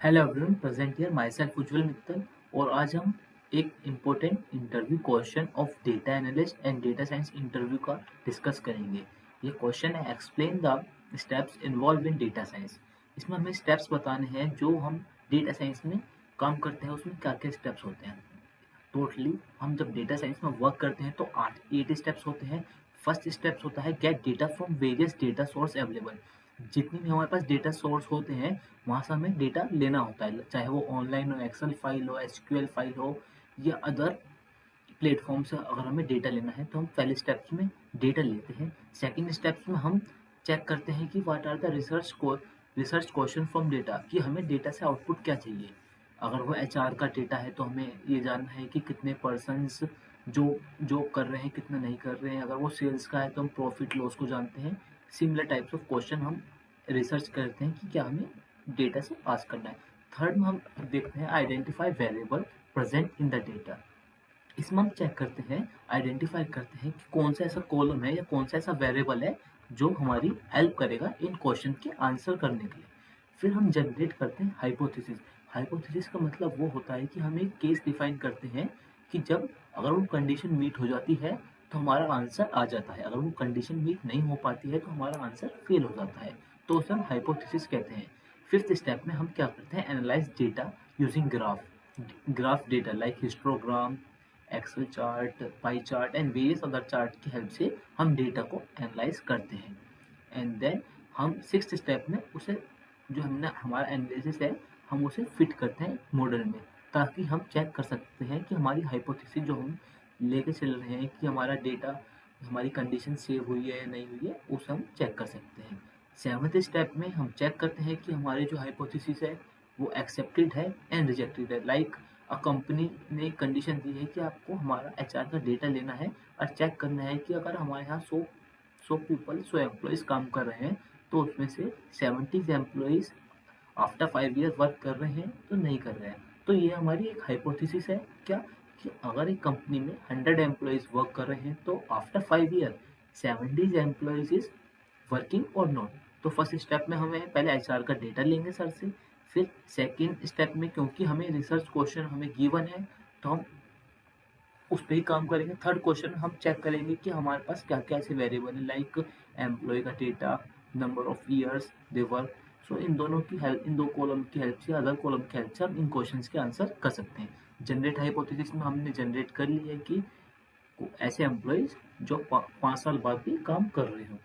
Hello everyone, present here myself Ujjwal Mittal. और आज हम एक important interview question of data analyst and data science interview का discuss करेंगे। ये क्वेश्चन है, explain the steps involve in data science. इसमें हमें स्टेप्स बताने हैं जो हम डेटा साइंस में काम करते हैं, उसमें क्या क्या स्टेप्स होते हैं। टोटली हम जब डेटा साइंस में वर्क करते हैं तो 8 स्टेप्स होते हैं। फर्स्ट स्टेप्स होता है gate data from various data source available. जितनी भी हमारे पास डेटा सोर्स होते हैं वहाँ से हमें डेटा लेना होता है, चाहे वो ऑनलाइन हो, एक्सेल फाइल हो, एसक्यूएल फाइल हो या अदर प्लेटफॉर्म से। अगर हमें डेटा लेना है तो हम पहले स्टेप्स में डेटा लेते हैं। सेकंड स्टेप्स में हम चेक करते हैं कि what are the research question from data, कि हमें डेटा से आउटपुट क्या चाहिए। अगर वो एचआर का डेटा है तो हमें ये जानना है कि कितने पर्सन्स जो जॉब कर रहे हैं, कितना नहीं कर रहे हैं। अगर वो सेल्स का है तो हम प्रॉफिट लॉस को जानते हैं। सिमिलर टाइप्स ऑफ क्वेश्चन हम रिसर्च करते हैं कि क्या हमें डेटा से पास करना है। थर्ड में हम देखते हैं identify variable present in the data. इसमें हम चेक करते हैं, आइडेंटिफाई करते हैं कि कौन सा ऐसा कॉलम है या कौन सा ऐसा वेरिएबल है जो हमारी हेल्प करेगा इन क्वेश्चन के आंसर करने के लिए। फिर हम जनरेट करते हैं हाइपोथेसिस। हाइपोथेसिस का मतलब वो होता है कि हम एक केस डिफाइन करते हैं कि जब अगर वो कंडीशन मीट हो जाती है तो हमारा आंसर आ जाता है, अगर वो कंडीशन मीट नहीं हो पाती है तो हमारा आंसर फेल हो जाता है। तो उसे हम हाइपोथेसिस कहते हैं। फिफ्थ स्टेप में हम क्या करते हैं, analyse data using graph data like histogram, excel chart, pie chart and various other chart की हेल्प से हम डेटा को एनालाइज करते हैं। एंड देन हम सिक्स्थ स्टेप में उसे, जो हमने हमारा एनालिसिस है, हम उसे फिट करते हैं मॉडल में, ताकि हम चेक कर सकते हैं कि हमारी हाइपोथेसिस जो हम लेके चल रहे हैं कि हमारा डेटा, हमारी कंडीशन सेव हुई है या नहीं हुई है, उसे हम चेक कर सकते हैं। सेवन्थ स्टेप में हम चेक करते हैं कि हमारी जो हाइपोथेसिस है वो एक्सेप्टेड है एंड रिजेक्टेड है। लाइक अ कंपनी ने कंडीशन दी है कि आपको हमारा एचआर का डेटा लेना है और चेक करना है कि अगर हमारे यहाँ 100 एम्प्लॉयज़ काम कर रहे हैं तो उसमें से 70 एम्प्लॉयज़ आफ्टर 5 ईयर वर्क कर रहे हैं तो नहीं कर रहे हैं। तो ये हमारी एक हाइपोथेसिस है क्या, कि अगर एक कंपनी में 100 एम्प्लॉयज़ वर्क कर रहे हैं तो after 5 year 70 employees is working और नॉट। तो फर्स्ट स्टेप में हमें पहले एचआर का डेटा लेंगे सर से। फिर सेकंड स्टेप में, क्योंकि हमें रिसर्च क्वेश्चन हमें गिवन है तो हम उस पर ही काम करेंगे। थर्ड क्वेश्चन हम चेक करेंगे कि हमारे पास क्या क्या ऐसे वेरिएबल है, लाइक एम्प्लॉय का data, number of years they work. So इन दोनों की हेल्प, इन दो कॉलम की हेल्प से, अदर कॉलम की हेल्प से हम इन क्वेश्चंस के आंसर कर सकते हैं। जनरेट हाइपोथेसिस में हमने जनरेट कर ली है कि ऐसे एम्प्लॉयज जो 5 साल बाद भी काम कर रहे हो।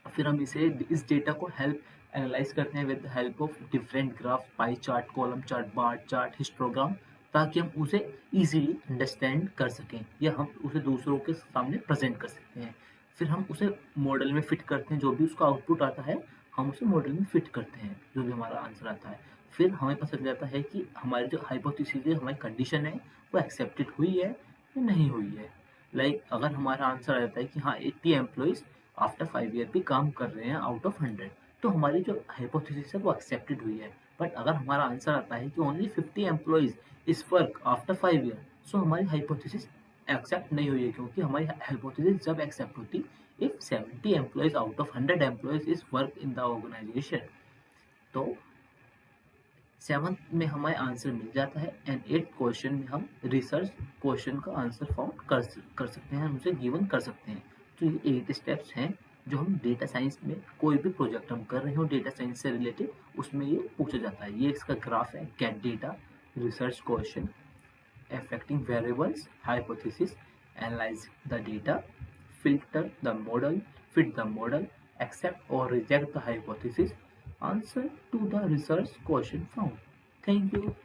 फिर हम इस डेटा को हेल्प एनालाइज करते हैं with the help of different graph, pie chart, column chart, bar chart, histogram, ताकि हम उसे इजीली अंडरस्टैंड कर सकें या हम उसे दूसरों के सामने प्रेजेंट कर सकते हैं। फिर हम उसे मॉडल में फिट करते हैं, जो भी उसका आउटपुट आता है हम उसे मॉडल में फिट करते हैं, जो भी हमारा आंसर आता है। फिर हमें पता चल जाता है कि हमारी जो हाइपोथेसिस है, हमारी कंडीशन है, वो एक्सेप्टेड हुई है या नहीं हुई है। लाइक अगर हमारा आंसर आता है कि हाँ 80 एम्प्लॉयज़ आफ्टर 5 ईयर भी काम कर रहे हैं आउट ऑफ 100, तो हमारी जो हाइपोथेसिस है वो एक्सेप्टेड हुई है। बट अगर हमारा आंसर आता है कि only 50 employees is work after 5 year, so हमारी हाइपोथेसिस एक्सेप्ट नहीं हुई है, क्योंकि हमारी हाइपोथेसिस जब एक्सेप्ट होती if 70 employees out of 100 employees is work in the organisation. तो सेवन्थ में हमें आंसर मिल जाता है एंड एट्थ क्वेश्चन में हम रिसर्च क्वेश्चन का आंसर फाउंड कर सकते हैं, हम उसे गिवन कर सकते हैं। तो ये 8 स्टेप्स हैं जो हम डेटा साइंस में, कोई भी प्रोजेक्ट हम कर रहे हो डेटा साइंस से रिलेटेड, उसमें ये पूछा जाता है। ये इसका ग्राफ है, gate data, research question, affecting variables, hypothesis, analyze the data, filter the model, fit the model, accept or reject the hypothesis, answer to the research question found. Thank you.